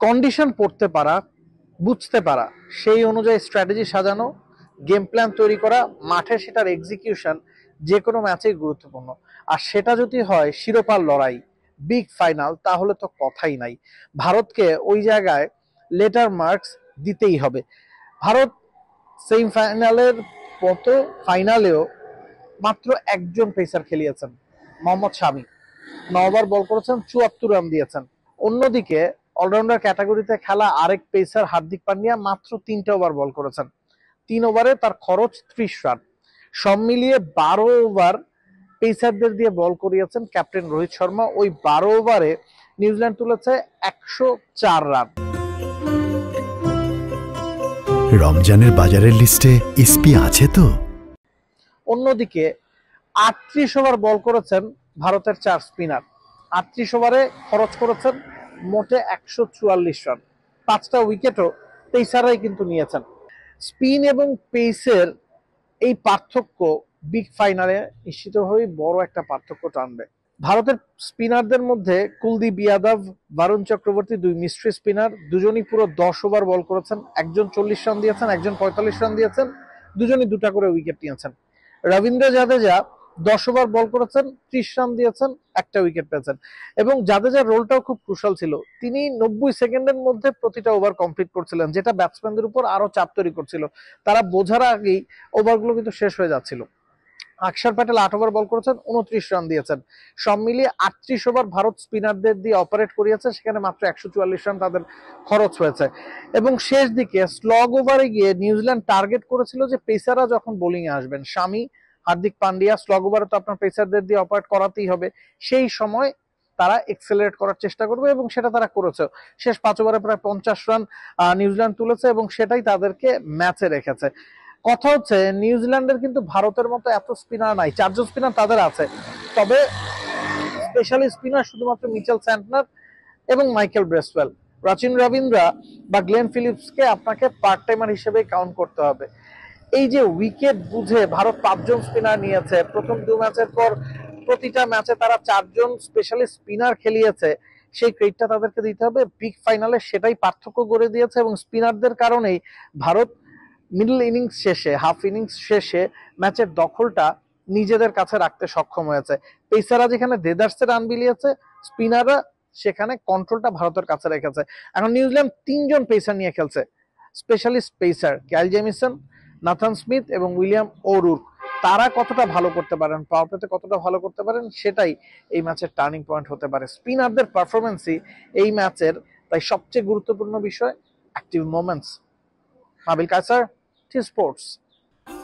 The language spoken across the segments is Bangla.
কন্ডিশন পড়তে পারা, বুঝতে পারা, সেই অনুযায়ী স্ট্র্যাটেজি সাজানো, গেম প্ল্যান তৈরি করা, মাঠে সেটার এক্সিকিউশন যে কোনো ম্যাচেই গুরুত্বপূর্ণ। আর সেটা যদি হয় শিরোপার লড়াই, বিগ ফাইনাল, তাহলে তো কথাই নাই। ভারতকে ওই জায়গায় লেটার মার্কস দিতেই হবে। ভারত সেমিফাইনালের মতো ফাইনালেও মাত্র একজন পেসার খেলিয়েছেন, মোহাম্মদ শামি। 9 ওভার বল করেছেন, 74 রান দিয়েছেন। অন্যদিকে অলরাউন্ডার ক্যাটাগরিতে খেলা আরেক পেসার হার্দিক পান্ডিয়া মাত্র 3টে ওভার বল করেছেন। 3 ওভারে তার খরচ 30 রান। সব মিলিয়ে 12 ওভার পেসারদের দিয়ে বল করিয়েছেন ক্যাপ্টেন রোহিত শর্মা। ওই 12 ওভারে নিউজিল্যান্ড তুলেছে 104 রান। রমজানের বাজারের লিস্টে এসপি আছে তো? অন্যদিকে 38 ওভার বল করেছেন ভারতের 4 স্পিনার। 38 ওভারে খরচ করেছেন মোটে 144 রান। 5টা উইকেটও পেসাররাই কিন্তু নিয়েছেন। স্পিন এবং পেসের এই পার্থক্য বিগ ফাইনালে নিশ্চিতভাবেই বড় একটা পার্থক্য টানবে। ভারতের স্পিনারদের মধ্যে কুলদীপ যাদব, বরুণ চক্রবর্তী, 2 মিস্ট্রি স্পিনার, দুজনই পুরো 10 ওভার বল করেছেন। একজন 40 রান দিয়েছেন, একজন 45 রান দিয়েছেন। দুজনই 2টা করে উইকেট নিয়েছেন। রবীন্দ্র জাদেজা 10 ওভার বল করেছেন, 30 রান দিয়েছেন, একটা উইকেট পেয়েছেন। এবং জাদেজার রোলটাও খুব ক্রুশাল ছিল। তিনি 90 সেকেন্ডের মধ্যে প্রতিটা ওভার কমপ্লিট করছিলেন, যেটা ব্যাটসম্যানদের উপর আরো চাপ তৈরি করছিল। তারা বোঝার আগেই ওভারগুলো কিন্তু শেষ হয়ে যাচ্ছিল। আকসার প্যাটেল 8 ওভার বল করেছেন, 29 রান দিয়েছেন। সব মিলিয়ে 38 ওভার ভারত স্পিনারদের দিয়ে অপারেট করিয়েছে, সেখানে মাত্র 144 রান তাদের খরচ হয়েছে। এবং শেষ দিকে স্লগ ওভারে গিয়ে নিউজিল্যান্ড টার্গেট করেছিল যে পেসাররা যখন বোলিং এ আসবেন, শামি, হার্দিক পান্ডিয়া, স্লগ ওভারে তো আপনার পেসারদের দিয়ে অপারেট করাতেই হবে, সেই সময় তারা এক্সেলারেট করার চেষ্টা করবে এবং সেটা তারা করেছে। শেষ 5 ওভারে প্রায় 50 রান নিউজিল্যান্ড তুলেছে এবং সেটাই তাদেরকে ম্যাচে রেখেছে। কথা হচ্ছে নিউজিল্যান্ডের কিন্তু ভারতের মতো এত স্পিনার নাই। 4 জন স্পিনার তাদের আছে, তবে স্পেশালি স্পিনার শুধুমাত্র মিচেল স্যান্টনার এবং মাইকেল ব্রেসওয়েল। রাচিন রবীন্দ্রা বা গ্লেন ফিলিপসকে আপনাকে পার্ট টাইমার হিসেবে কাউন্ট করতে হবে। এই যে উইকেট বুঝে ভারত 5 জন স্পিনার নিয়েছে, প্রথম 2 ম্যাচের পর প্রতিটা ম্যাচে তারা 4 জন স্পেশালি স্পিনার খেলিয়েছে, সেই ক্রেডিটটা তাদেরকে দিতে হবে। বিগ ফাইনালে সেটাই পার্থক্য গড়ে দিয়েছে এবং স্পিনারদের কারণেই ভারত মিডল ইনিংস শেষে, হাফ ইনিংস শেষে ম্যাচের দখলটা নিজেদের কাছে রাখতে সক্ষম হয়েছে। পেসাররা যেখানে দেদারসে রান বিলিয়েছে, স্পিনাররা সেখানে কন্ট্রোলটা ভারতের কাছে রেখেছে। এখন নিউজিল্যান্ড 3 জন পেসার নিয়ে খেলছে, স্পেশালিস্ট পেসার কাইল জেমিসন, নাথান স্মিথ এবং উইলিয়াম ওরুর। তারা কতটা ভালো করতে পারেন, পাওয়ার প্লেতে কতটা ভালো করতে পারেন, সেটাই এই ম্যাচের টার্নিং পয়েন্ট হতে পারে। স্পিনারদের পারফরমেন্সই এই ম্যাচের তাই সবচেয়ে গুরুত্বপূর্ণ বিষয়, active moments. Nabil Kaiser, T-Sports.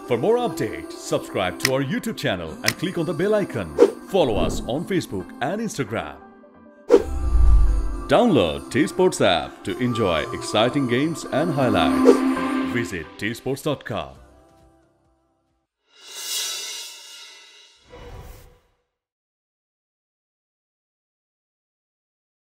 For more updates, subscribe to our YouTube channel and click on the bell icon. Follow us on Facebook and Instagram. Download T-Sports app to enjoy exciting games and highlights. Visit tsports.com.